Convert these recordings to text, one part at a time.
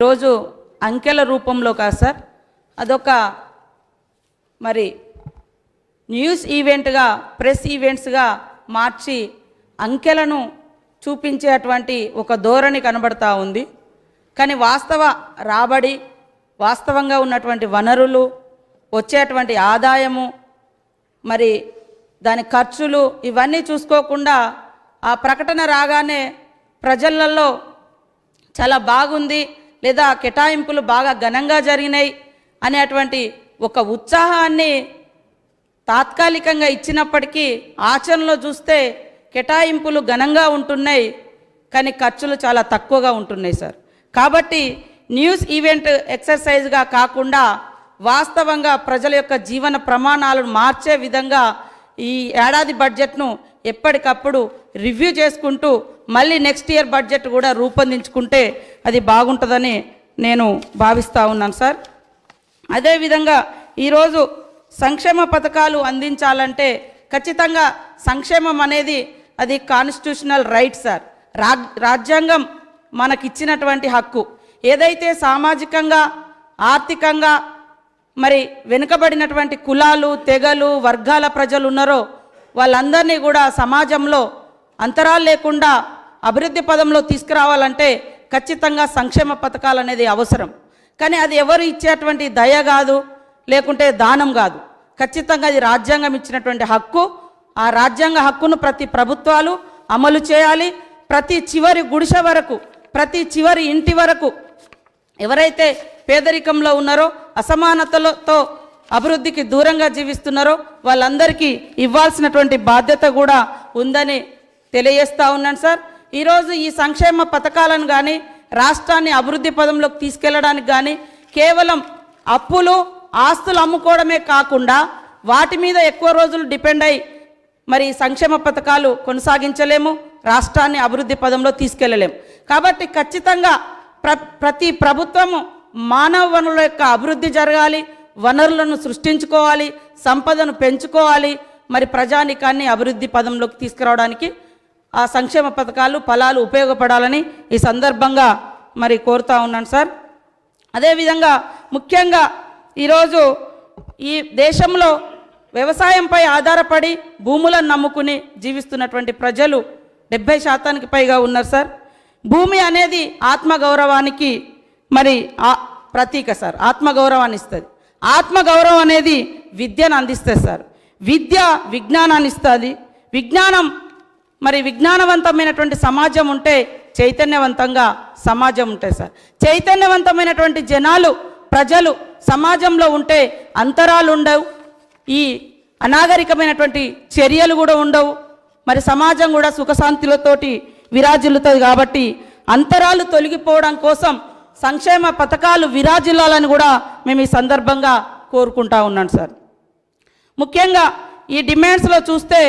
రోజు అంకెల రూపంలో కాదు సార్, అదొక మరి న్యూస్ ఈవెంట్గా, ప్రెస్ ఈవెంట్స్గా మార్చి అంకెలను చూపించేటువంటి ఒక ధోరణి కనబడతా ఉంది. కానీ వాస్తవ రాబడి, వాస్తవంగా ఉన్నటువంటి వనరులు, వచ్చేటువంటి ఆదాయము, మరి దాని ఖర్చులు ఇవన్నీ చూసుకోకుండా ఆ ప్రకటన రాగానే ప్రజలలో చాలా బాగుంది లేదా కేటాయింపులు బాగా ఘనంగా జరిగినాయి అనేటువంటి ఒక ఉత్సాహాన్ని తాత్కాలికంగా ఇచ్చినప్పటికీ ఆచరణలో చూస్తే కేటాయింపులు ఘనంగా ఉంటున్నాయి, కానీ ఖర్చులు చాలా తక్కువగా ఉంటున్నాయి సార్. కాబట్టి న్యూస్ ఈవెంట్ ఎక్సర్సైజ్గా కాకుండా వాస్తవంగా ప్రజల యొక్క జీవన ప్రమాణాలను మార్చే విధంగా ఈ ఏడాది బడ్జెట్ను ఎప్పటికప్పుడు రివ్యూ చేసుకుంటూ మళ్ళీ నెక్స్ట్ ఇయర్ బడ్జెట్ కూడా రూపొందించుకుంటే అది బాగుంటుందని నేను భావిస్తూ ఉన్నాను సార్. అదేవిధంగా ఈరోజు సంక్షేమ పథకాలు అందించాలంటే ఖచ్చితంగా సంక్షేమం అనేది అది కాన్స్టిట్యూషనల్ రైట్ సార్. రాజ్యాంగం మనకిచ్చినటువంటి హక్కు. ఏదైతే సామాజికంగా, ఆర్థికంగా మరి వెనుకబడినటువంటి కులాలు, తెగలు, వర్గాల ప్రజలు ఉన్నారో వాళ్ళందరినీ కూడా సమాజంలో అంతరాలు లేకుండా అభివృద్ధి పదంలో తీసుకురావాలంటే ఖచ్చితంగా సంక్షేమ పథకాలు అనేది అవసరం. కానీ అది ఎవరు ఇచ్చేటువంటి దయ కాదు, లేకుంటే దానం కాదు. ఖచ్చితంగా అది రాజ్యాంగం ఇచ్చినటువంటి హక్కు. ఆ రాజ్యాంగ హక్కును ప్రతి ప్రభుత్వాలు అమలు చేయాలి. ప్రతి చివరి గుడిసె వరకు, ప్రతి చివరి ఇంటి వరకు ఎవరైతే పేదరికంలో ఉన్నారో, అసమానతలతో అభివృద్ధికి దూరంగా జీవిస్తున్నారో వాళ్ళందరికీ ఇవ్వాల్సినటువంటి బాధ్యత కూడా ఉందని తెలియజేస్తూ ఉన్నాను సార్. ఈరోజు ఈ సంక్షేమ పథకాలను కానీ రాష్ట్రాన్ని అభివృద్ధి పదంలోకి తీసుకెళ్లడానికి కానీ కేవలం అప్పులు, ఆస్తులు అమ్ముకోవడమే కాకుండా వాటి మీద ఎక్కువ రోజులు డిపెండ్ అయ్యి మరి సంక్షేమ పథకాలు కొనసాగించలేము, రాష్ట్రాన్ని అభివృద్ధి పదంలో తీసుకెళ్లలేము. కాబట్టి ఖచ్చితంగా ప్రతి ప్రభుత్వము మానవ వనరుల యొక్క అభివృద్ధి జరగాలి, వనరులను సృష్టించుకోవాలి, సంపదను పెంచుకోవాలి. మరి ప్రజానికాన్ని అభివృద్ధి పదంలోకి తీసుకురావడానికి ఆ సంక్షేమ పథకాలు ఫలాలు ఉపయోగపడాలని ఈ సందర్భంగా మరి కోరుతా ఉన్నాను సార్. అదేవిధంగా ముఖ్యంగా ఈరోజు ఈ దేశంలో వ్యవసాయంపై ఆధారపడి భూములను నమ్ముకుని జీవిస్తున్నటువంటి ప్రజలు 70% పైగా ఉన్నారు సార్. భూమి అనేది ఆత్మగౌరవానికి మరి ప్రతీక సార్. ఆత్మగౌరవాన్ని ఇస్తుంది. ఆత్మగౌరవం అనేది విద్యను అందిస్తుంది సార్. విద్య విజ్ఞానాన్ని ఇస్తుంది. విజ్ఞానం మరి విజ్ఞానవంతమైనటువంటి సమాజం ఉంటే చైతన్యవంతంగా సమాజం ఉంటుంది సార్. చైతన్యవంతమైనటువంటి జనాలు, ప్రజలు సమాజంలో ఉంటే అంతరాలు ఉండవు, ఈ అనాగరికమైనటువంటి చర్యలు కూడా ఉండవు, మరి సమాజం కూడా సుఖశాంతులతోటి విరాజిల్లుతుంది. కాబట్టి అంతరాలు తొలగిపోవడం కోసం సంక్షేమ పథకాలు విరాజిల్లాలని కూడా మేము ఈ సందర్భంగా కోరుకుంటా ఉన్నాను సార్. ముఖ్యంగా ఈ డిమాండ్స్లో చూస్తే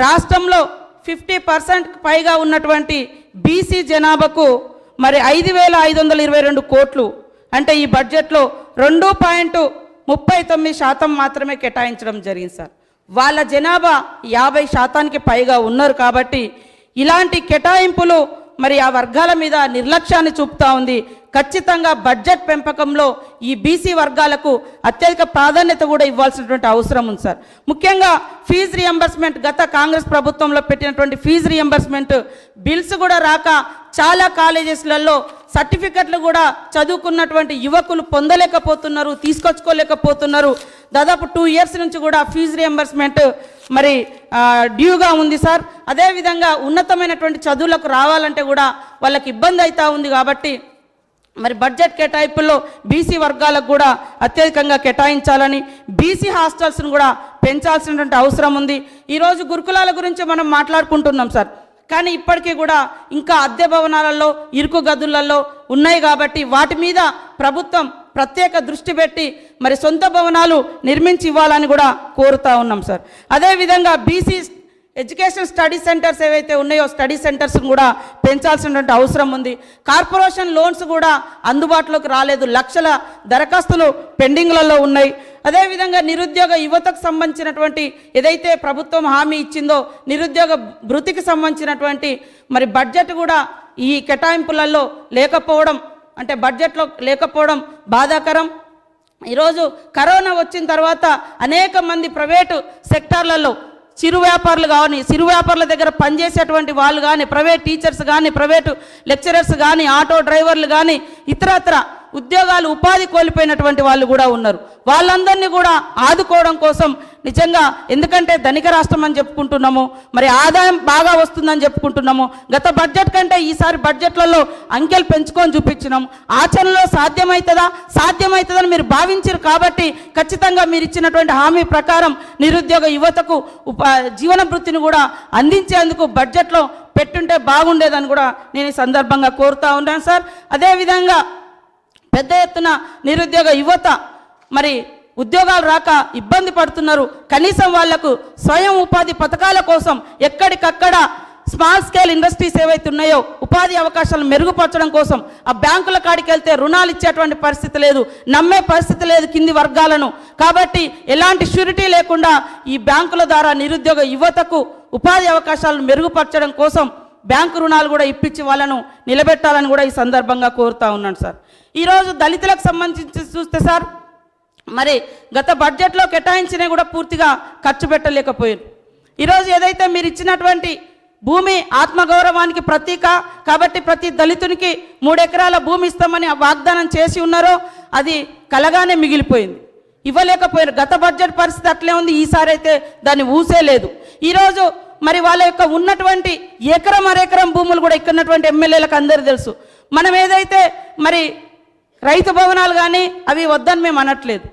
రాష్ట్రంలో 50% పైగా ఉన్నటువంటి బీసీ జనాభాకు మరి 5,522 కోట్లు, అంటే ఈ బడ్జెట్లో 2.39% మాత్రమే కేటాయించడం జరిగింది సార్. వాళ్ళ జనాభా 50% పైగా ఉన్నారు. కాబట్టి ఇలాంటి కేటాయింపులు మరి ఆ వర్గాల మీద నిర్లక్ష్యాన్ని చూపుతూ ఉంది. ఖచ్చితంగా బడ్జెట్ పెంపకంలో ఈ బీసీ వర్గాలకు అత్యధిక ప్రాధాన్యత కూడా ఇవ్వాల్సినటువంటి అవసరం ఉంది సార్. ముఖ్యంగా ఫీజు రియంబర్స్మెంట్, గత కాంగ్రెస్ ప్రభుత్వంలో పెట్టినటువంటి ఫీజు రియంబర్స్మెంట్ బిల్స్ కూడా రాక చాలా కాలేజెస్లలో సర్టిఫికెట్లు కూడా చదువుకున్నటువంటి యువకులు పొందలేకపోతున్నారు, తీసుకొచ్చుకోలేకపోతున్నారు. దాదాపు 2 years నుంచి కూడా ఫీజు రియంబర్స్మెంట్ మరి డ్యూగా ఉంది సార్. అదేవిధంగా ఉన్నతమైనటువంటి చదువులకు రావాలంటే కూడా వాళ్ళకి ఇబ్బంది అవుతూ ఉంది. కాబట్టి మరి బడ్జెట్ కేటాయింపుల్లో బీసీ వర్గాలకు కూడా అత్యధికంగా కేటాయించాలని, బీసీ హాస్టల్స్ను కూడా పెంచాల్సినటువంటి అవసరం ఉంది. ఈరోజు గురుకులాల గురించి మనం మాట్లాడుకుంటున్నాం సార్. కానీ ఇప్పటికీ కూడా ఇంకా అద్దె భవనాలలో, ఇరుకు గదులలో ఉన్నాయి. కాబట్టి వాటి మీద ప్రభుత్వం ప్రత్యేక దృష్టి పెట్టి మరి సొంత భవనాలు నిర్మించి ఇవ్వాలని కూడా కోరుతా ఉన్నాం సార్. అదేవిధంగా బీసీ ఎడ్యుకేషన్ స్టడీ సెంటర్స్ ఏవైతే ఉన్నాయో స్టడీ సెంటర్స్ను కూడా పెంచాల్సినటువంటి అవసరం ఉంది. కార్పొరేషన్ లోన్స్ కూడా అందుబాటులోకి రాలేదు. లక్షల దరఖాస్తులు పెండింగ్లలో ఉన్నాయి. అదేవిధంగా నిరుద్యోగ యువతకు సంబంధించినటువంటి ఏదైతే ప్రభుత్వం హామీ ఇచ్చిందో నిరుద్యోగ భృతికి సంబంధించినటువంటి మరి బడ్జెట్ కూడా ఈ కేటాయింపులలో లేకపోవడం అంటే బడ్జెట్లో లేకపోవడం బాధాకరం. ఈరోజు కరోనా వచ్చిన తర్వాత అనేక మంది ప్రైవేటు సెక్టార్లలో చిరు వ్యాపారులు కానీ, చిరు వ్యాపారుల దగ్గర పనిచేసేటువంటి వాళ్ళు కానీ, ప్రైవేట్ టీచర్స్ కానీ, ప్రైవేటు లెక్చరర్స్ కానీ, ఆటో డ్రైవర్లు కానీ, ఇతరత్ర ఉద్యోగాలు ఉపాధి కోల్పోయినటువంటి వాళ్ళు కూడా ఉన్నారు. వాళ్ళందరినీ కూడా ఆదుకోవడం కోసం నిజంగా, ఎందుకంటే ధనిక రాష్ట్రం అని చెప్పుకుంటున్నాము, మరి ఆదాయం బాగా వస్తుందని చెప్పుకుంటున్నాము. గత బడ్జెట్ కంటే ఈసారి బడ్జెట్లలో అంకెలు పెంచుకొని చూపించినాము. ఆచరణలో సాధ్యమవుతుందని మీరు భావించారు కాబట్టి ఖచ్చితంగా మీరు ఇచ్చినటువంటి హామీ ప్రకారం నిరుద్యోగ యువతకు జీవన వృత్తిని కూడా అందించేందుకు బడ్జెట్లో పెట్టుంటే బాగుండేదని కూడా నేను ఈ సందర్భంగా కోరుతా ఉన్నాను సార్. అదేవిధంగా పెద్ద ఎత్తున నిరుద్యోగ యువత మరి ఉద్యోగాలు రాక ఇబ్బంది పడుతున్నారు. కనీసం వాళ్లకు స్వయం ఉపాధి పథకాల కోసం ఎక్కడికక్కడ స్మాల్ స్కేల్ ఇండస్ట్రీస్ ఏవైతే ఉన్నాయో ఉపాధి అవకాశాలను మెరుగుపరచడం కోసం ఆ బ్యాంకుల కాడికి వెళ్తే రుణాలు ఇచ్చేటువంటి పరిస్థితి లేదు, నమ్మే పరిస్థితి లేదు కింది వర్గాలను. కాబట్టి ఎలాంటి షూరిటీ లేకుండా ఈ బ్యాంకుల ద్వారా నిరుద్యోగ యువతకు ఉపాధి అవకాశాలను మెరుగుపరచడం కోసం బ్యాంకు రుణాలు కూడా ఇప్పించి వాళ్ళను నిలబెట్టాలని కూడా ఈ సందర్భంగా కోరుతా ఉన్నాను సార్. ఈరోజు దళితులకు సంబంధించి చూస్తే సార్, మరి గత బడ్జెట్లో కేటాయించినా కూడా పూర్తిగా ఖర్చు పెట్టలేకపోయారు. ఈరోజు ఏదైతే మీరు ఇచ్చినటువంటి భూమి ఆత్మగౌరవానికి ప్రతీక కాబట్టి ప్రతి దళితునికి 3 ఎకరాల భూమి ఇస్తామని వాగ్దానం చేసి ఉన్నారో అది కలగానే మిగిలిపోయింది, ఇవ్వలేకపోయారు. గత బడ్జెట్ పరిస్థితి అట్లే ఉంది, ఈసారి అయితే దాన్ని ఊసే లేదు. ఈరోజు మరి వాళ్ళ యొక్క ఉన్నటువంటి ఎకరం అరెకరం భూములు కూడా ఇక్కడ ఉన్నటువంటి ఎమ్మెల్యేలకు అందరూ తెలుసు. మనం ఏదైతే మరి రైతు భవనాలు కానీ అవి వద్దని మేము అనట్లేదు,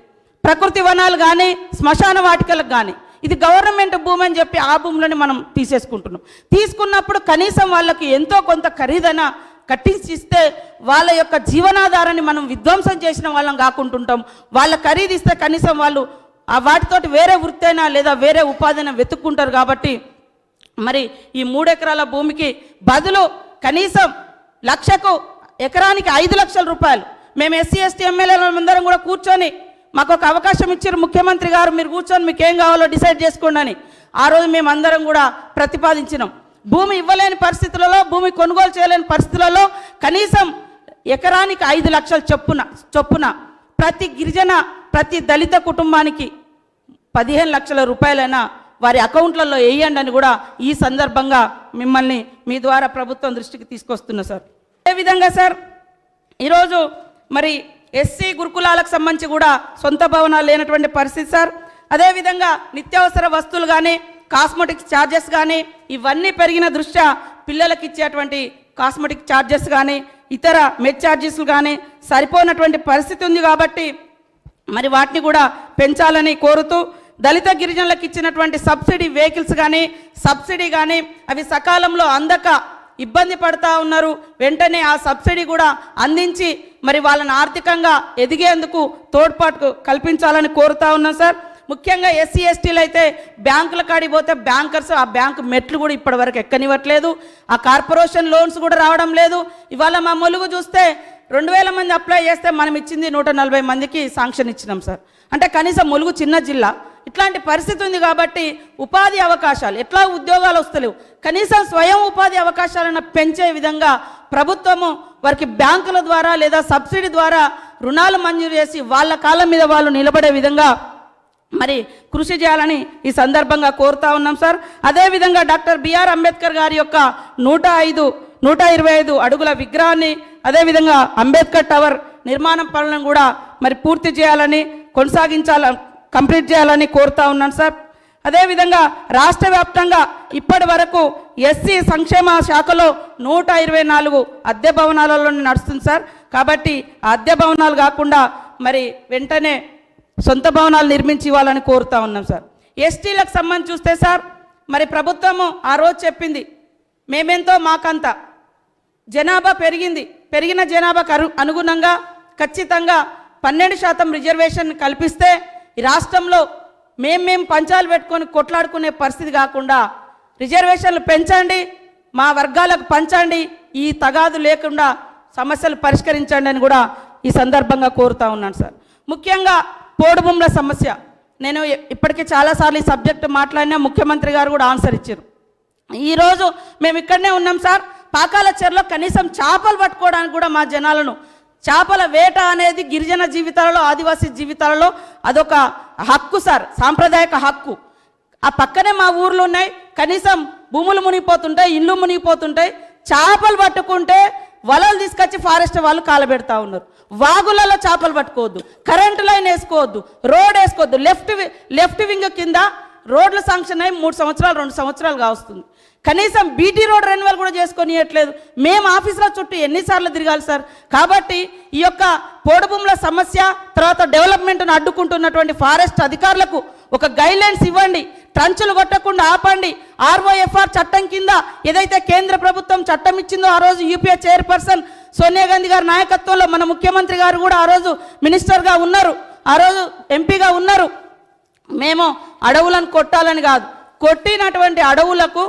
ప్రకృతి వనాలు కానీ శ్మశాన వాటికలకు కానీ ఇది గవర్నమెంట్ భూమి అని చెప్పి ఆ భూములని మనం తీసేసుకుంటున్నాం. తీసుకున్నప్పుడు కనీసం వాళ్ళకి ఎంతో కొంత ఖరీదైన కట్టించిస్తే వాళ్ళ యొక్క జీవనాధారాన్ని మనం విధ్వంసం చేసిన వాళ్ళం కాకుంటుంటాం. వాళ్ళ ఖరీదిస్తే కనీసం వాళ్ళు ఆ వాటితోటి వేరే వృత్తి అయినా లేదా వేరే ఉపాధిని వెతుక్కుంటారు. కాబట్టి మరి ఈ 3 ఎకరాల భూమికి బదులు కనీసం ఎకరానికి 5 లక్షల రూపాయలు మేము ఎస్సీ ఎస్టీ ఎమ్మెల్యేలందరం కూడా కూర్చొని మాకు ఒక అవకాశం ఇచ్చారు ముఖ్యమంత్రి గారు, మీరు కూర్చొని మీకు ఏం కావాలో డిసైడ్ చేసుకోండి అని ఆ రోజు మేము అందరం కూడా ప్రతిపాదించినాం. భూమి ఇవ్వలేని పరిస్థితులలో, భూమి కొనుగోలు చేయలేని పరిస్థితులలో కనీసం ఎకరానికి 5 లక్షల చొప్పున ప్రతి గిరిజన ప్రతి దళిత కుటుంబానికి 15 లక్షల రూపాయలైనా వారి అకౌంట్లలో వేయండి అని కూడా ఈ సందర్భంగా మిమ్మల్ని మీ ద్వారా ప్రభుత్వం దృష్టికి తీసుకొస్తున్నా సార్. అదేవిధంగా సార్ ఈరోజు మరి ఎస్సీ గురుకులాలకు సంబంధించి కూడా సొంత భవనాలు లేనటువంటి పరిస్థితి సార్. అదేవిధంగా నిత్యావసర వస్తువులు కానీ కాస్మెటిక్స్ ఛార్జెస్ కానీ ఇవన్నీ పెరిగిన దృష్ట్యా పిల్లలకు ఇచ్చేటువంటి కాస్మెటిక్ ఛార్జెస్ కానీ ఇతర మెడ్ ఛార్జెస్లు కానీ సరిపోనటువంటి పరిస్థితి ఉంది. కాబట్టి మరి వాటిని కూడా పెంచాలని కోరుతూ దళిత గిరిజనులకు ఇచ్చినటువంటి సబ్సిడీ వెహికల్స్ కానీ సబ్సిడీ కానీ అవి సకాలంలో అందక ఇబ్బంది పడతా ఉన్నారు. వెంటనే ఆ సబ్సిడీ కూడా అందించి మరి వాళ్ళని ఆర్థికంగా ఎదిగేందుకు తోడ్పాటు కల్పించాలని కోరుతా ఉన్నాం సార్. ముఖ్యంగా ఎస్సీ ఎస్టీలు అయితే బ్యాంకుల కాడికి పోతే బ్యాంకర్స్ ఆ బ్యాంకు మెట్లు కూడా ఇప్పటివరకు ఎక్కనివ్వట్లేదు, ఆ కార్పొరేషన్ లోన్స్ కూడా రావడం లేదు. ఇవాళ మా ములుగు చూస్తే 2000 మంది అప్లై చేస్తే మనం ఇచ్చింది 140 మందికి శాంక్షన్ ఇచ్చినాం సార్. అంటే కనీసం ములుగు చిన్న జిల్లా, ఇట్లాంటి పరిస్థితి ఉంది. కాబట్టి ఉపాధి అవకాశాలు ఎట్లా ఉద్యోగాలు వస్తలేవు, కనీసం స్వయం ఉపాధి అవకాశాలను పెంచే విధంగా ప్రభుత్వము వారికి బ్యాంకుల ద్వారా లేదా సబ్సిడీ ద్వారా రుణాలు మంజూరు చేసి వాళ్ళ కాళ్ళ మీద వాళ్ళు నిలబడే విధంగా మరి కృషి చేయాలని ఈ సందర్భంగా కోరుతా ఉన్నాం సార్. అదేవిధంగా డాక్టర్ బిఆర్ అంబేద్కర్ గారి యొక్క 125 అడుగుల విగ్రహాన్ని అదేవిధంగా అంబేద్కర్ టవర్ నిర్మాణం పనులను కూడా మరి పూర్తి చేయాలని కంప్లీట్ చేయాలని కోరుతా ఉన్నాను సార్. అదేవిధంగా రాష్ట్ర వ్యాప్తంగా ఇప్పటి వరకు ఎస్సీ సంక్షేమ శాఖలో 124 అద్దె భవనాలలో నడుస్తుంది సార్. కాబట్టి ఆ అద్దె భవనాలు కాకుండా మరి వెంటనే సొంత భవనాలు నిర్మించి ఇవ్వాలని కోరుతా ఉన్నాం సార్. ఎస్టీలకు సంబంధించి చూస్తే సార్ మరి ప్రభుత్వము ఆ రోజు చెప్పింది మేమెంతో మాకంత జనాభా పెరిగిన జనాభాకు అనుగుణంగా ఖచ్చితంగా 12% రిజర్వేషన్ కల్పిస్తే ఈ రాష్ట్రంలో మేము పంచాలు పెట్టుకొని కొట్లాడుకునే పరిస్థితి కాకుండా రిజర్వేషన్లు పెంచండి, మా వర్గాలకు పంచండి, ఈ తగాదు లేకుండా సమస్యలు పరిష్కరించండి అని కూడా ఈ సందర్భంగా కోరుతా ఉన్నాను సార్. ముఖ్యంగా పోడు భూముల సమస్య నేను ఇప్పటికే చాలాసార్లు ఈ సబ్జెక్టు మాట్లాడినా ముఖ్యమంత్రి గారు కూడా ఆన్సర్ ఇచ్చారు. ఈరోజు మేము ఇక్కడనే ఉన్నాం సార్. పాకాల చెరులో కనీసం చేపలు పట్టుకోవడానికి కూడా మా జనాలను చేపల వేట అనేది గిరిజన జీవితాలలో, ఆదివాసీ జీవితాలలో అదొక హక్కు సార్, సాంప్రదాయక హక్కు. ఆ పక్కనే మా ఊర్లు ఉన్నాయి, కనీసం భూములు మునిగిపోతుంటాయి, ఇల్లు మునిగిపోతుంటాయి. చేపలు పట్టుకుంటే వలలు తీసుకొచ్చి ఫారెస్ట్ వాళ్ళు కాలబెడతా ఉన్నారు. వాగులలో చేపలు పట్టుకోవద్దు, కరెంటు లైన్ వేసుకోవద్దు, రోడ్ వేసుకోవద్దు. లెఫ్ట్ వింగ్ కింద రోడ్లు శాంక్షన్ అయ్యి 3 సంవత్సరాలు 2 సంవత్సరాలుగా వస్తుంది. కనీసం బీటీ రోడ్ రెన్యువల్ కూడా చేసుకొనియట్లేదు. మేము ఆఫీసుల చుట్టూ ఎన్నిసార్లు తిరగాలి సార్? కాబట్టి ఈ యొక్క పోడు భూముల సమస్య, తర్వాత డెవలప్మెంట్ను అడ్డుకుంటున్నటువంటి ఫారెస్ట్ అధికారులకు ఒక గైడ్లైన్స్ ఇవ్వండి, ట్రంచులు కొట్టకుండా ఆపండి. ఆర్ఓఎఫ్ఆర్ చట్టం కింద ఏదైతే కేంద్ర ప్రభుత్వం చట్టం ఇచ్చిందో, ఆ రోజు యూపీఏ చైర్పర్సన్ సోనియా గాంధీ గారి నాయకత్వంలో మన ముఖ్యమంత్రి గారు కూడా ఆ రోజు మినిస్టర్గా ఉన్నారు, ఆ రోజు ఎంపీగా ఉన్నారు. మేము అడవులను కొట్టాలని కాదు, కొట్టినటువంటి అడవులకు,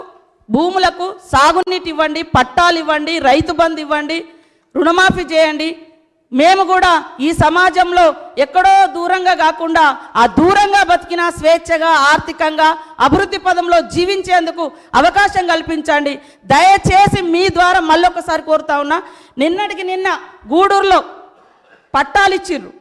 భూములకు సాగునీటి ఇవ్వండి, పట్టాలు ఇవ్వండి, రైతు బంధు ఇవ్వండి, రుణమాఫీ చేయండి. మేము కూడా ఈ సమాజంలో ఎక్కడో దూరంగా కాకుండా ఆ దూరంగా బతికిన స్వేచ్ఛగా, ఆర్థికంగా అభివృద్ధి పదంలో జీవించేందుకు అవకాశం కల్పించండి. దయచేసి మీ ద్వారా మళ్ళొకసారి కోరుతా ఉన్నా, నిన్నటికి నిన్న గూడూరులో పట్టాలు ఇచ్చిర్రు.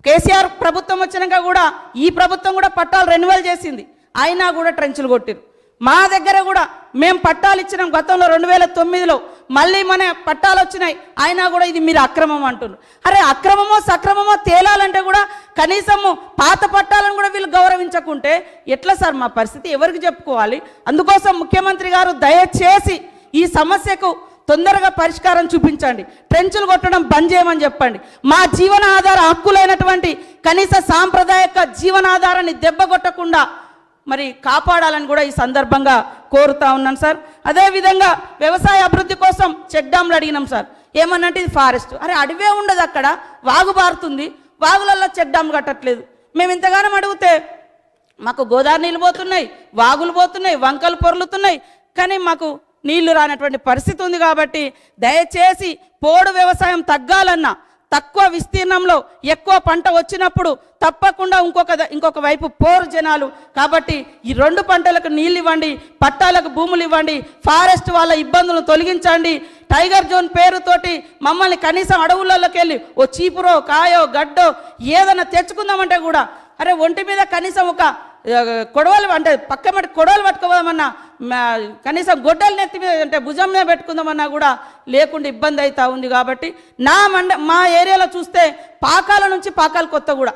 కేసీఆర్ ప్రభుత్వం వచ్చినాక కూడా ఈ ప్రభుత్వం కూడా పట్టాలు రెన్యువల్ చేసింది, అయినా కూడా ట్రెంచులు కొట్టిరు. మా దగ్గర కూడా మేము పట్టాలు ఇచ్చినాం గతంలో 2009లో, మళ్ళీ మన పట్టాలు వచ్చినాయి, అయినా కూడా ఇది మీరు అక్రమం అంటున్నారు. అరే అక్రమమో సక్రమమో తేలాలంటే కూడా కనీసము పాత పట్టాలను కూడా వీళ్ళు గౌరవించకుంటే ఎట్లా సార్? మా పరిస్థితి ఎవరికి చెప్పుకోవాలి? అందుకోసం ముఖ్యమంత్రి గారు దయచేసి ఈ సమస్యకు తొందరగా పరిష్కారం చూపించండి, ట్రెంచులు కొట్టడం బంద్ చేయమని చెప్పండి. మా జీవనాధార హక్కులైనటువంటి కనీస సాంప్రదాయక జీవనాధారాన్ని దెబ్బ కొట్టకుండా మరి కాపాడాలని కూడా ఈ సందర్భంగా కోరుతా ఉన్నాను సార్. అదేవిధంగా వ్యవసాయ అభివృద్ధి కోసం చెక్ డ్యామ్లు అడిగినాం సార్. ఏమన్నంటే ఇది ఫారెస్ట్. అరే అడవే ఉండదు, అక్కడ వాగు బారుతుంది, వాగులలో చెక్ డ్యామ్ కట్టట్లేదు. మేము ఇంతగానం అడిగితే మాకు గోదావరి నీళ్ళు పోతున్నాయి, వాగులు పోతున్నాయి, వంకలు పొర్లుతున్నాయి, కానీ మాకు నీళ్లు రానటువంటి పరిస్థితి ఉంది. కాబట్టి దయచేసి పోడు వ్యవసాయం తగ్గాలన్నా, తక్కువ విస్తీర్ణంలో ఎక్కువ పంట వచ్చినప్పుడు తప్పకుండా ఇంకొక వైపు పోరు జనాలు. కాబట్టి ఈ 2 పంటలకు నీళ్ళు ఇవ్వండి, పట్టాలకు భూములు ఇవ్వండి, ఫారెస్ట్ వాళ్ళ ఇబ్బందులను తొలగించండి. టైగర్ జోన్ పేరుతోటి మమ్మల్ని కనీసం అడవులలోకి వెళ్ళి ఓ చీపురో, కాయో, గడ్డో ఏదైనా తెచ్చుకుందామంటే కూడా అరే ఒంటి మీద కనీసం ఒక కొడవలు అంటే పక్కమటి కొడవలు పట్టుకోదామన్నా, కనీసం గొడ్డలు నెత్తి మీద అంటే భుజం మీద పెట్టుకుందామన్నా కూడా లేకుండా ఇబ్బంది అవుతా ఉంది. కాబట్టి మా ఏరియాలో చూస్తే పాకాల నుంచి పాకాల కొత్త కూడా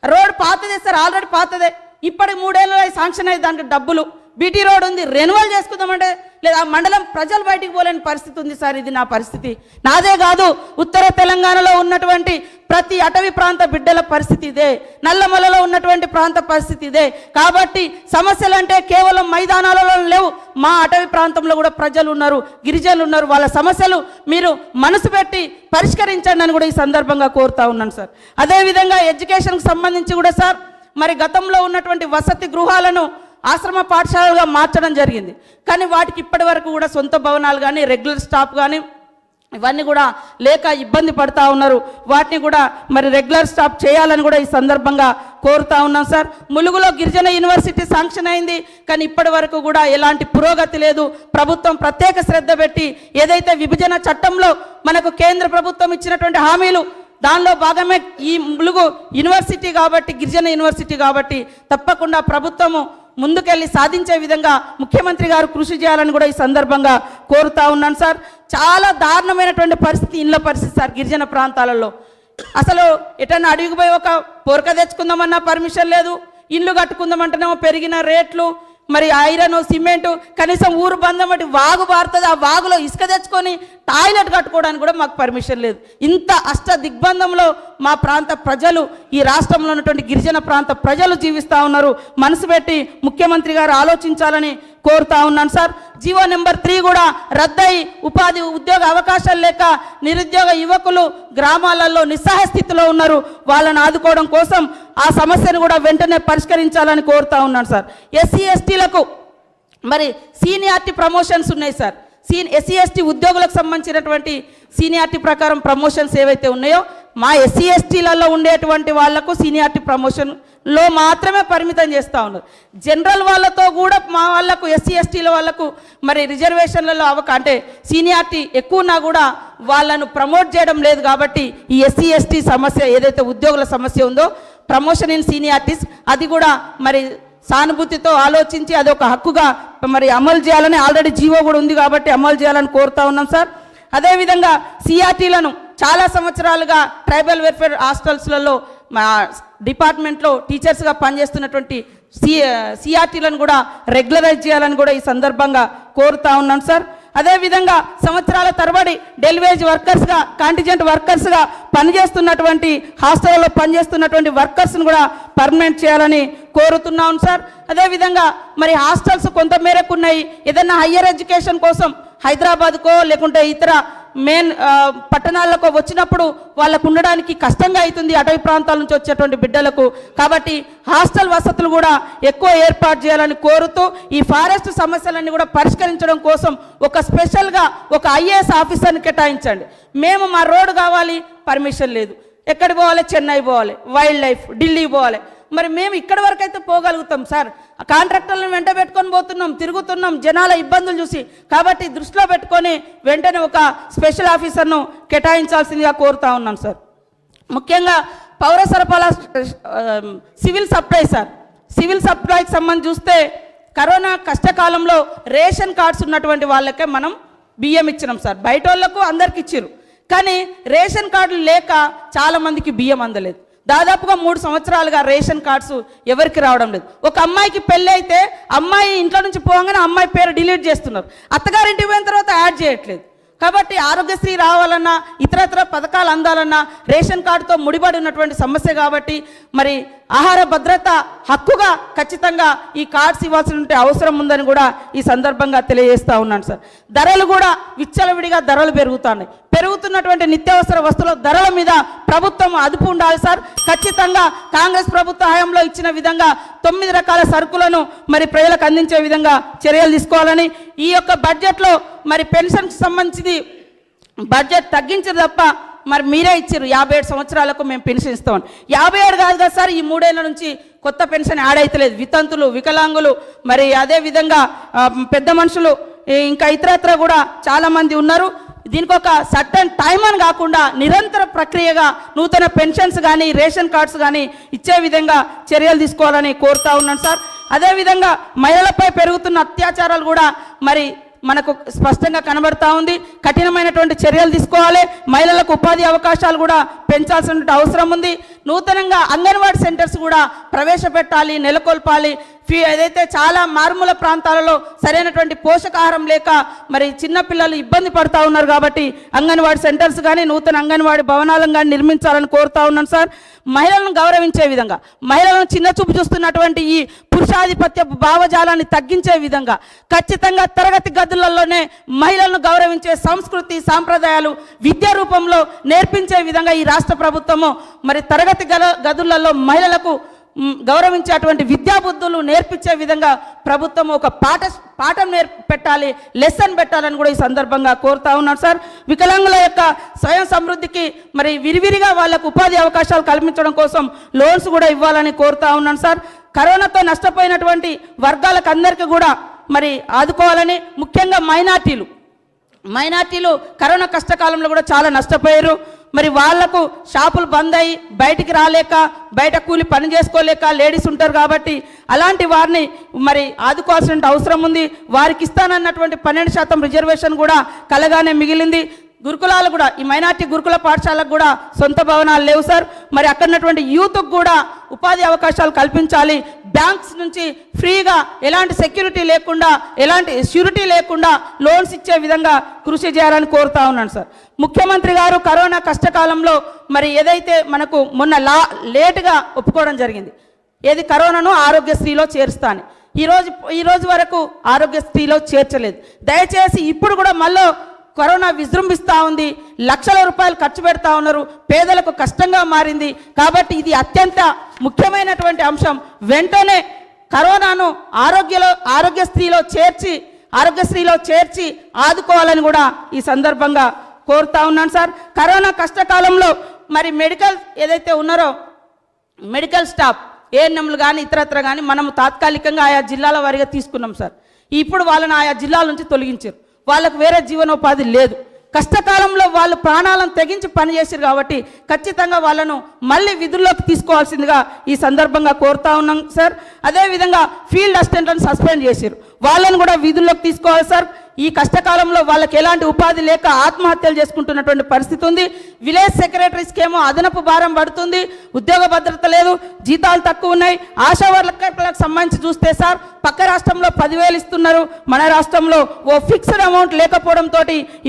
రోడ్ పాతదే సార్, ఆల్రెడీ పాతదే. ఇప్పటికి 3 ఏళ్ళు శాంక్షన్ అయ్యి దానికి డబ్బులు, బీటీ రోడ్ ఉంది, రెన్యువల్ చేసుకుందామంటే లేదా మండలం ప్రజలు బయటికి పోలేని పరిస్థితి ఉంది సార్. ఇది నా పరిస్థితి, నాదే కాదు, ఉత్తర తెలంగాణలో ఉన్నటువంటి ప్రతి అటవీ ప్రాంత బిడ్డల పరిస్థితి ఇదే, నల్లమలలో ఉన్నటువంటి ప్రాంత పరిస్థితి ఇదే. కాబట్టి సమస్యలు అంటే కేవలం మైదానాలలో లేవు, మా అటవీ ప్రాంతంలో కూడా ప్రజలు ఉన్నారు, గిరిజనులు ఉన్నారు. వాళ్ళ సమస్యలు మీరు మనసు పెట్టి పరిష్కరించండి అని కూడా ఈ సందర్భంగా కోరుతా ఉన్నాను సార్. అదేవిధంగా ఎడ్యుకేషన్కి సంబంధించి కూడా సార్, మరి గతంలో ఉన్నటువంటి వసతి గృహాలను ఆశ్రమ పాఠశాలలుగా మార్చడం జరిగింది, కానీ వాటికి ఇప్పటి వరకు కూడా సొంత భవనాలు కానీ, రెగ్యులర్ స్టాఫ్ కానీ ఇవన్నీ కూడా లేక ఇబ్బంది పడతా ఉన్నారు. వాటిని కూడా మరి రెగ్యులర్ స్టాఫ్ చేయాలని కూడా ఈ సందర్భంగా కోరుతా ఉన్నాం సార్. ములుగులో గిరిజన యూనివర్సిటీ శాంక్షన్ అయింది, కానీ ఇప్పటి వరకు కూడా ఎలాంటి పురోగతి లేదు. ప్రభుత్వం ప్రత్యేక శ్రద్ధ పెట్టి ఏదైతే విభజన చట్టంలో మనకు కేంద్ర ప్రభుత్వం ఇచ్చినటువంటి హామీలు దానిలో భాగమే ఈ ములుగు యూనివర్సిటీ కాబట్టి, గిరిజన యూనివర్సిటీ కాబట్టి తప్పకుండా ప్రభుత్వము ముందుకెళ్ళి సాధించే విధంగా ముఖ్యమంత్రి గారు కృషి చేయాలని కూడా ఈ సందర్భంగా కోరుతా ఉన్నాను సార్. చాలా దారుణమైనటువంటి పరిస్థితి, ఇళ్ళ పరిస్థితి సార్ గిరిజన ప్రాంతాలలో. అసలు ఎటన్నా అడిగి పోయి ఒక పొరక తెచ్చుకుందామన్నా పర్మిషన్ లేదు, ఇల్లు కట్టుకుందామంటేనేమో పెరిగిన రేట్లు, మరి ఐరన్, సిమెంటు, కనీసం ఊరు బంధం బట్టి వాగు బారుతుంది, ఆ వాగులో ఇసుక తెచ్చుకొని టాయిలెట్ కట్టుకోవడానికి కూడా మాకు పర్మిషన్ లేదు. ఇంత అష్ట దిగ్బంధంలో మా ప్రాంత ప్రజలు, ఈ రాష్ట్రంలో ఉన్నటువంటి గిరిజన ప్రాంత ప్రజలు జీవిస్తూ ఉన్నారు. మనసు పెట్టి ముఖ్యమంత్రి గారు ఆలోచించాలని కోరుతా ఉన్నాను సార్. జీవో నెంబర్ 3 కూడా రద్దయి ఉపాధి ఉద్యోగ అవకాశాలు లేక నిరుద్యోగ యువకులు గ్రామాలలో నిస్సహాయ స్థితిలో ఉన్నారు. వాళ్ళని ఆదుకోవడం కోసం ఆ సమస్యను కూడా వెంటనే పరిష్కరించాలని కోరుతా ఉన్నాను సార్. ఎస్సీ ఎస్టీలకు మరి సీనియారిటీ ప్రమోషన్స్ ఉన్నాయి సార్. ఎస్సీ ఎస్టీ ఉద్యోగులకు సంబంధించినటువంటి సీనియారిటీ ప్రకారం ప్రమోషన్స్ ఏవైతే ఉన్నాయో మా ఎస్సీ ఎస్టీలలో ఉండేటువంటి వాళ్లకు సీనియారిటీ ప్రమోషన్లో మాత్రమే పరిమితం చేస్తూ ఉన్నారు. జనరల్ వాళ్ళతో కూడా మా వాళ్ళకు ఎస్సీ ఎస్టీల వాళ్ళకు మరి రిజర్వేషన్లలో అంటే సీనియారిటీ ఎక్కువ ఉన్నా కూడా వాళ్ళను ప్రమోట్ చేయడం లేదు. కాబట్టి ఈ ఎస్సీ ఎస్టీ సమస్య ఏదైతే ఉద్యోగుల సమస్య ఉందో ప్రమోషన్ ఇన్ సీనియారిటీస్ అది కూడా మరి సానుభూతితో ఆలోచించి అది ఒక హక్కుగా మరి అమలు చేయాలని ఆల్రెడీ జీవో కూడా ఉంది కాబట్టి అమలు చేయాలని కోరుతా ఉన్నాం సార్. అదేవిధంగా సిఆర్టీలను చాలా సంవత్సరాలుగా ట్రైబల్ వెల్ఫేర్ హాస్టల్స్లలో మా డిపార్ట్మెంట్లో టీచర్స్గా పనిచేస్తున్నటువంటి సిఆర్టీలను కూడా రెగ్యులరైజ్ చేయాలని కూడా ఈ సందర్భంగా కోరుతా ఉన్నాను సార్. అదేవిధంగా సంవత్సరాల తరబడి డెలివేజ్ వర్కర్స్గా కాంటిజెంట్ వర్కర్స్గా పనిచేస్తున్నటువంటి హాస్టల్లో పనిచేస్తున్నటువంటి వర్కర్స్ను కూడా పర్మనెంట్ చేయాలని కోరుతున్నాను సార్. అదేవిధంగా మరి హాస్టల్స్ కొంత మేరకు ఉన్నాయి. ఏదైనా హయ్యర్ ఎడ్యుకేషన్ కోసం హైదరాబాద్కో లేకుంటే ఇతర మెయిన్ పట్టణాలకు వచ్చినప్పుడు వాళ్ళకు ఉండడానికి కష్టంగా అవుతుంది అటవీ ప్రాంతాల నుంచి వచ్చేటువంటి బిడ్డలకు. కాబట్టి హాస్టల్ వసతులు కూడా ఎక్కువ ఏర్పాటు చేయాలని కోరుతూ ఈ ఫారెస్ట్ సమస్యలన్నీ కూడా పరిష్కరించడం కోసం ఒక స్పెషల్గా ఒక ఐఏఎస్ ఆఫీసర్ని కేటాయించండి. మేము మా రోడ్డు కావాలి, పర్మిషన్ లేదు, ఎక్కడికి పోవాలి, చెన్నై పోవాలి, వైల్డ్ లైఫ్ ఢిల్లీ పోవాలి. మరి మేము ఇక్కడి వరకు అయితే పోగలుగుతాం సార్, కాంట్రాక్టర్లను వెంట పెట్టుకొని పోతున్నాం, తిరుగుతున్నాం జనాల ఇబ్బందులు చూసి. కాబట్టి దృష్టిలో పెట్టుకొని వెంటనే ఒక స్పెషల్ ఆఫీసర్ను కేటాయించాల్సిందిగా కోరుతా ఉన్నాం సార్. ముఖ్యంగా పౌర సరఫరాల సివిల్ సప్లై సార్, సివిల్ సప్లైకి సంబంధించి చూస్తే కరోనా కష్టకాలంలో రేషన్ కార్డ్స్ ఉన్నటువంటి వాళ్ళకే మనం బియ్యం ఇచ్చినాం సార్. బయట వాళ్ళకు అందరికి ఇచ్చారు, కానీ రేషన్ కార్డులు లేక చాలామందికి బియ్యం అందలేదు. దాదాపుగా 3 సంవత్సరాలుగా రేషన్ కార్డ్స్ ఎవరికి రావడం లేదు. ఒక అమ్మాయికి పెళ్ళి అయితే అమ్మాయి ఇంట్లో నుంచి పోగానే అమ్మాయి పేరు డిలీట్ చేస్తున్నారు, అత్తగారింటికి పోయిన తర్వాత యాడ్ చేయట్లేదు. కాబట్టి ఆరోగ్యశ్రీ రావాలన్నా ఇతరత్ర పథకాలు అందాలన్నా రేషన్ కార్డుతో ముడిపడి ఉన్నటువంటి సమస్య. కాబట్టి మరి ఆహార భద్రత హక్కుగా ఖచ్చితంగా ఈ కార్డ్స్ ఇవ్వాల్సిన అవసరం ఉందని కూడా ఈ సందర్భంగా తెలియజేస్తూ ఉన్నాను సార్. ధరలు కూడా విచ్చలవిడిగా ధరలు పెరుగుతున్నాయి. పెరుగుతున్నటువంటి నిత్యావసర వస్తువుల ధరల మీద ప్రభుత్వం అదుపు ఉండాలి సార్. ఖచ్చితంగా కాంగ్రెస్ ప్రభుత్వ హయాంలో ఇచ్చిన విధంగా 9 రకాల సరుకులను మరి ప్రజలకు అందించే విధంగా చర్యలు తీసుకోవాలని, ఈ యొక్క బడ్జెట్లో మరి పెన్షన్కి సంబంధించి బడ్జెట్ తగ్గించారు తప్ప మరి మీరే ఇచ్చారు 57 సంవత్సరాలకు మేము పెన్షన్ ఇస్తామని. 57 కాదు కదా సార్, ఈ 3 ఏళ్ల నుంచి కొత్త పెన్షన్ యాడ్ అవుతలేదు. వితంతులు, వికలాంగులు, మరి అదేవిధంగా పెద్ద మనుషులు, ఇంకా ఇతరత్ర కూడా చాలామంది ఉన్నారు. దీనికి ఒక సర్టన్ టైం అని కాకుండా నిరంతర ప్రక్రియగా నూతన పెన్షన్స్ కానీ రేషన్ కార్డ్స్ కానీ ఇచ్చే విధంగా చర్యలు తీసుకోవాలని కోరుతా ఉన్నాను సార్. అదేవిధంగా మహిళలపై పెరుగుతున్న అత్యాచారాలు కూడా మరి మనకు స్పష్టంగా కనబడతా ఉంది. కఠినమైనటువంటి చర్యలు తీసుకోవాలి. మహిళలకు ఉపాధి అవకాశాలు కూడా పెంచాల్సిన అవసరం ఉంది. నూతనంగా అంగన్వాడీ సెంటర్స్ కూడా ప్రవేశపెట్టాలి, నెలకొల్పాలి. ఏదైతే చాలా మారుమూల ప్రాంతాలలో సరైనటువంటి పోషకాహారం లేక మరి చిన్నపిల్లలు ఇబ్బంది పడుతూ ఉన్నారు. కాబట్టి అంగన్వాడీ సెంటర్స్ కానీ నూతన అంగన్వాడీ భవనాలను కానీ నిర్మించాలని కోరుతా ఉన్నాను సార్. మహిళలను గౌరవించే విధంగా, మహిళలను చిన్న చూపు చూస్తున్నటువంటి ఈ పురుషాధిపత్య భావజాలాన్ని తగ్గించే విధంగా ఖచ్చితంగా తరగతి గదులలోనే మహిళలను గౌరవించే సంస్కృతి సాంప్రదాయాలు విద్యా రూపంలో నేర్పించే విధంగా ఈ రాష్ట్ర ప్రభుత్వము మరి తరగతి గదులలో మహిళలకు గౌరవించేటువంటి విద్యాబుద్ధులు నేర్పించే విధంగా ప్రభుత్వం ఒక పాఠం పెట్టాలి, లెసన్ పెట్టాలని కూడా ఈ సందర్భంగా కోరుతా ఉన్నాను సార్. వికలాంగుల యొక్క స్వయం సమృద్ధికి మరి విరివిరిగా వాళ్ళకు ఉపాధి అవకాశాలు కల్పించడం కోసం లోన్స్ కూడా ఇవ్వాలని కోరుతా ఉన్నాను సార్. కరోనాతో నష్టపోయినటువంటి వర్గాలకు అందరికీ కూడా మరి ఆదుకోవాలని, ముఖ్యంగా మైనార్టీలు కరోనా కష్టకాలంలో కూడా చాలా నష్టపోయారు. మరి వాళ్లకు షాపులు బంద్ అయ్యి బయటికి రాలేక, బయట కూలి పని చేసుకోలేక లేడీస్ ఉంటారు. కాబట్టి అలాంటి వారిని మరి ఆదుకోవాల్సిన అవసరం ఉంది. వారికి ఇస్తానన్నటువంటి 12% రిజర్వేషన్ కూడా కలగానే మిగిలింది. గురుకులాలు కూడా, ఈ మైనార్టీ గురుకుల పాఠశాలకు కూడా సొంత భవనాలు లేవు సార్. మరి అక్కడున్నటువంటి యూత్కు కూడా ఉపాధి అవకాశాలు కల్పించాలి. బ్యాంక్స్ నుంచి ఫ్రీగా ఎలాంటి సెక్యూరిటీ లేకుండా, ఎలాంటి ష్యూరిటీ లేకుండా లోన్స్ ఇచ్చే విధంగా కృషి చేయాలని కోరుతా ఉన్నాను సార్. ముఖ్యమంత్రి గారు కరోనా కష్టకాలంలో మరి ఏదైతే మనకు మొన్న లేటుగా ఒప్పుకోవడం జరిగింది, ఏది కరోనాను ఆరోగ్యశ్రీలో చేరుస్తాను, ఈ రోజు వరకు ఆరోగ్యశ్రీలో చేర్చలేదు. దయచేసి ఇప్పుడు కూడా మళ్ళీ కరోనా విజృంభిస్తూ ఉంది, లక్షల రూపాయలు ఖర్చు పెడతా ఉన్నారు, పేదలకు కష్టంగా మారింది. కాబట్టి ఇది అత్యంత ముఖ్యమైనటువంటి అంశం. వెంటనే కరోనాను ఆరోగ్యశ్రీలో చేర్చి ఆరోగ్యశ్రీలో చేర్చి ఆదుకోవాలని కూడా ఈ సందర్భంగా కోరుతా ఉన్నాను సార్. కరోనా కష్టకాలంలో మరి మెడికల్ ఏదైతే ఉన్నారో మెడికల్ స్టాఫ్ ఏఎన్ఎంలు కానీ ఇతరత్ర కానీ మనము తాత్కాలికంగా ఆయా జిల్లాల వారీగా తీసుకున్నాం సార్. ఇప్పుడు వాళ్ళని ఆయా జిల్లాల నుంచి తొలగించారు. వాళ్ళకు వేరే జీవనోపాధి లేదు. కష్టకాలంలో వాళ్ళు ప్రాణాలను తెగించి పనిచేసారు కాబట్టి ఖచ్చితంగా వాళ్ళను మళ్ళీ విధుల్లోకి తీసుకోవాల్సిందిగా ఈ సందర్భంగా కోరుతా ఉన్నాం సార్. అదేవిధంగా ఫీల్డ్ అసిస్టెంట్లను సస్పెండ్ చేశారు, వాళ్ళను కూడా విధుల్లోకి తీసుకోవాలి సార్. ఈ కష్టకాలంలో వాళ్ళకి ఎలాంటి ఉపాధి లేక ఆత్మహత్యలు చేసుకుంటున్నటువంటి పరిస్థితి ఉంది. విలేజ్ సెక్రటరీస్కి ఏమో అదనపు భారం పడుతుంది, ఉద్యోగ భద్రత లేదు, జీతాలు తక్కువ ఉన్నాయి. ఆశా వర్కర్లకు సంబంధించి చూస్తే సార్ పక్క రాష్ట్రంలో 10,000 ఇస్తున్నారు, మన రాష్ట్రంలో ఓ ఫిక్స్డ్ అమౌంట్ లేకపోవడంతో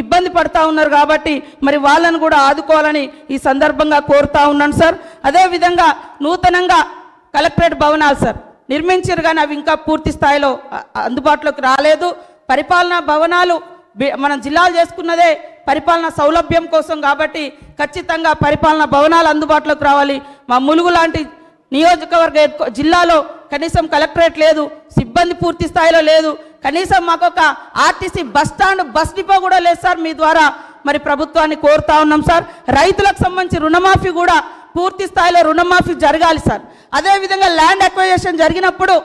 ఇబ్బంది పడుతూ ఉన్నారు. కాబట్టి మరి వాళ్ళను కూడా ఆదుకోవాలని ఈ సందర్భంగా కోరుతా ఉన్నాను సార్. అదేవిధంగా నూతనంగా కలెక్టరేట్ భవనాలు సార్ నిర్మించారు కానీ అవి ఇంకా పూర్తి స్థాయిలో అందుబాటులోకి రాలేదు. పరిపాలనా భవనాలు మనం జిల్లాలు చేసుకున్నదే పరిపాలనా సౌలభ్యం కోసం కాబట్టి ఖచ్చితంగా పరిపాలనా భవనాలు అందుబాటులోకి రావాలి. మా ములుగు లాంటి నియోజకవర్గ జిల్లాలో కనీసం కలెక్టరేట్ లేదు, సిబ్బంది పూర్తి స్థాయిలో లేదు, కనీసం మాకొక RTC bus stand bus depot కూడా లేదు సార్. మీ ద్వారా మరి ప్రభుత్వాన్ని కోరుతా ఉన్నాం సార్. రైతులకు సంబంధించి రుణమాఫీ కూడా పూర్తి స్థాయిలో రుణమాఫీ జరగాలి సార్. అదేవిధంగా ల్యాండ్ అక్వైజేషన్ జరిగినప్పుడు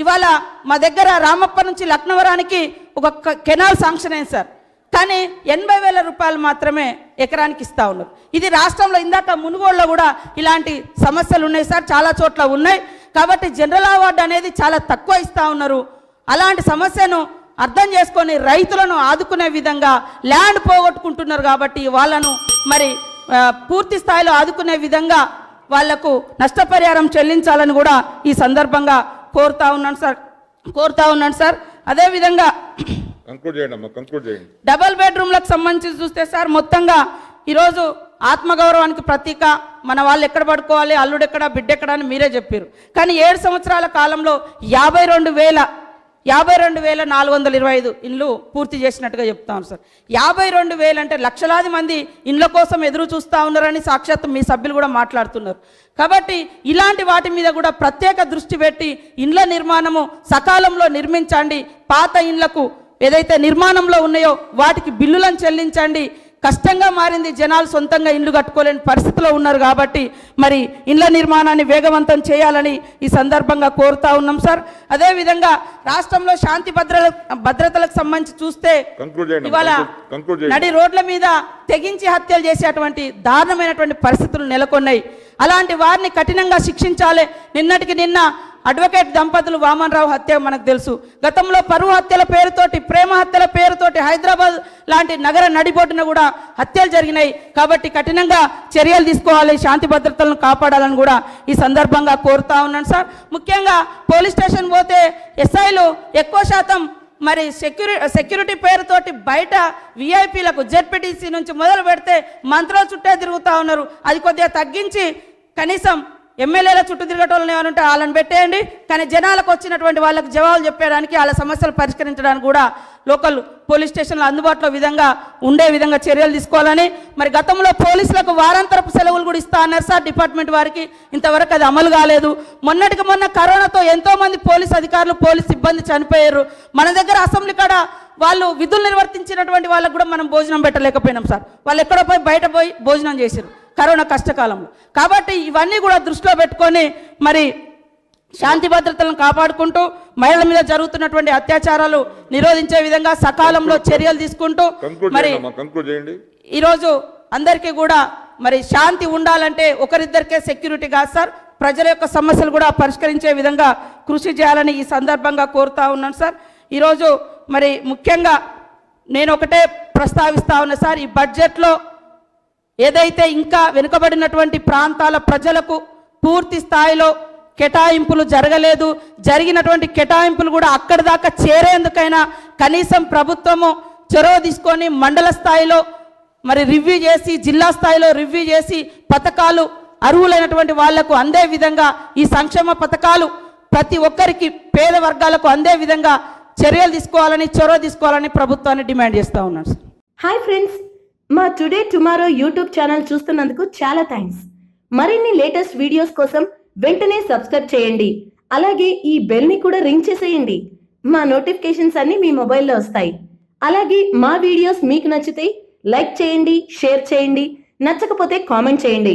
ఇవాళ మా దగ్గర రామప్ప నుంచి లక్నవరానికి ఒక కెనాల్ శాంక్షన్ అయింది సార్, కానీ 80,000 రూపాయలు మాత్రమే ఎకరానికి ఇస్తూ ఉన్నారు. ఇది రాష్ట్రంలో ఇందాక మునుగోడులో కూడా ఇలాంటి సమస్యలు ఉన్నాయి సార్, చాలా చోట్ల ఉన్నాయి. కాబట్టి జనరల్ అవార్డు అనేది చాలా తక్కువ ఇస్తూ ఉన్నారు. అలాంటి సమస్యను అర్థం చేసుకొని రైతులను ఆదుకునే విధంగా ల్యాండ్ పోగొట్టుకుంటున్నారు కాబట్టి వాళ్ళను మరి పూర్తి స్థాయిలో ఆదుకునే విధంగా వాళ్లకు నష్టపరిహారం చెల్లించాలని కూడా ఈ సందర్భంగా కోరుతా ఉన్నాను సార్. అదేవిధంగా డబల్ బెడ్రూమ్లకు సంబంధించి చూస్తే సార్ మొత్తంగా ఈరోజు ఆత్మగౌరవానికి ప్రతీక మన వాళ్ళు ఎక్కడ పడుకోవాలి, అల్లుడెక్కడ బిడ్డెక్కడ అని మీరే చెప్పారు. కానీ 7 సంవత్సరాల కాలంలో 52,425 ఇండ్లు పూర్తి చేసినట్టుగా చెప్తాను సార్. 52,000 అంటే లక్షలాది మంది ఇండ్ల కోసం ఎదురు చూస్తూ ఉన్నారని సాక్షాత్ మీ సభ్యులు కూడా మాట్లాడుతున్నారు. కాబట్టి ఇలాంటి వాటి మీద కూడా ప్రత్యేక దృష్టి పెట్టి ఇండ్ల నిర్మాణము సకాలంలో నిర్మించండి. పాత ఇండ్లకు ఏదైతే నిర్మాణంలో ఉన్నాయో వాటికి బిల్లులను చెల్లించండి. కష్టంగా మారింది, జనాలు సొంతంగా ఇండ్లు కట్టుకోలేని పరిస్థితిలో ఉన్నారు. కాబట్టి మరి ఇండ్ల నిర్మాణాన్ని వేగవంతం చేయాలని ఈ సందర్భంగా కోరుతా ఉన్నాం సార్. అదేవిధంగా రాష్ట్రంలో శాంతి భద్రతలకు సంబంధించి చూస్తే ఇవాళ నడి రోడ్ల మీద తెగించి హత్యలు చేసేటువంటి దారుణమైనటువంటి పరిస్థితులు నెలకొన్నాయి. అలాంటి వారిని కఠినంగా శిక్షించాలి. నిన్నటికి నిన్న అడ్వకేట్ దంపతులు వామన్రావు హత్య మనకు తెలుసు. గతంలో పరువు హత్యల పేరుతోటి, ప్రేమ హత్యల పేరుతోటి హైదరాబాద్ లాంటి నగర నడిబొడ్డున కూడా హత్యలు జరిగినాయి. కాబట్టి కఠినంగా చర్యలు తీసుకోవాలి, శాంతి భద్రతలను కాపాడాలని కూడా ఈ సందర్భంగా కోరుతా ఉన్నాను సార్. ముఖ్యంగా పోలీస్ స్టేషన్ పోతే ఎస్ఐలు ఎక్కువ శాతం మరి సెక్యూరిటీ పేరుతోటి బయట విఐపీలకు జెడ్పీటీసీ నుంచి మొదలు పెడితే మంత్రుల చుట్టే తిరుగుతూ ఉన్నారు. అది కొద్దిగా తగ్గించి కనీసం ఎమ్మెల్యేల చుట్టూ తిరగటోళ్ళని ఏమంటే వాళ్ళని పెట్టేయండి. కానీ జనాలకు వచ్చినటువంటి వాళ్ళకు జవాబులు చెప్పడానికి, వాళ్ళ సమస్యలు పరిష్కరించడానికి కూడా లోకల్ పోలీస్ స్టేషన్లు అందుబాటులో విధంగా ఉండే విధంగా చర్యలు తీసుకోవాలని. మరి గతంలో పోలీసులకు వారాంతరపు సెలవులు కూడా ఇస్తా అన్నారు సార్ డిపార్ట్మెంట్ వారికి, ఇంతవరకు అది అమలు కాలేదు. మొన్నటికి మొన్న కరోనాతో ఎంతోమంది పోలీస్ అధికారులు, పోలీస్ సిబ్బంది చనిపోయారు. మన దగ్గర అసెంబ్లీ కాడ వాళ్ళు విధులు నిర్వర్తించినటువంటి వాళ్ళకు కూడా మనం భోజనం పెట్టలేకపోయినాం సార్. వాళ్ళు ఎక్కడో బయట పోయి భోజనం చేశారు కరోనా కష్టకాలంలో. కాబట్టి ఇవన్నీ కూడా దృష్టిలో పెట్టుకొని మరి శాంతి భద్రతలను కాపాడుకుంటూ మహిళల మీద జరుగుతున్నటువంటి అత్యాచారాలు నిరోధించే విధంగా సకాలంలో చర్యలు తీసుకుంటూ మరి ఈరోజు అందరికీ కూడా మరి శాంతి ఉండాలంటే ఒకరిద్దరికే సెక్యూరిటీ కాదు సార్, ప్రజల యొక్క సమస్యలు కూడా పరిష్కరించే విధంగా కృషి చేయాలని ఈ సందర్భంగా కోరుతా ఉన్నాను సార్. ఈరోజు మరి ముఖ్యంగా నేను ఒకటే ప్రస్తావిస్తా ఉన్నా సార్, ఈ బడ్జెట్లో ఏదైతే ఇంకా వెనుకబడినటువంటి ప్రాంతాల ప్రజలకు పూర్తి స్థాయిలో కేటాయింపులు జరగలేదు, జరిగినటువంటి కేటాయింపులు కూడా అక్కడి దాకా చేరేందుకైనా కనీసం ప్రభుత్వము చొరవ తీసుకొని మండల స్థాయిలో మరి రివ్యూ చేసి, జిల్లా స్థాయిలో రివ్యూ చేసి పథకాలు అర్హులైనటువంటి వాళ్లకు అందే విధంగా ఈ సంక్షేమ పథకాలు ప్రతి ఒక్కరికి పేద వర్గాలకు అందే విధంగా చర్యలు తీసుకోవాలని, చొరవ తీసుకోవాలని ప్రభుత్వాన్ని డిమాండ్ చేస్తూ ఉన్నాను సార్. హాయ్ ఫ్రెండ్స్, మా టుడే టుమారో యూట్యూబ్ ఛానల్ చూస్తున్నందుకు చాలా థ్యాంక్స్. మరిన్ని లేటెస్ట్ వీడియోస్ కోసం వెంటనే సబ్స్క్రైబ్ చేయండి. అలాగే ఈ బెల్ ని కూడా రింగ్ చేసేయండి. మా నోటిఫికేషన్స్ అన్ని మీ మొబైల్లో వస్తాయి. అలాగే మా వీడియోస్ మీకు నచ్చితే లైక్ చేయండి, షేర్ చేయండి, నచ్చకపోతే కామెంట్ చేయండి.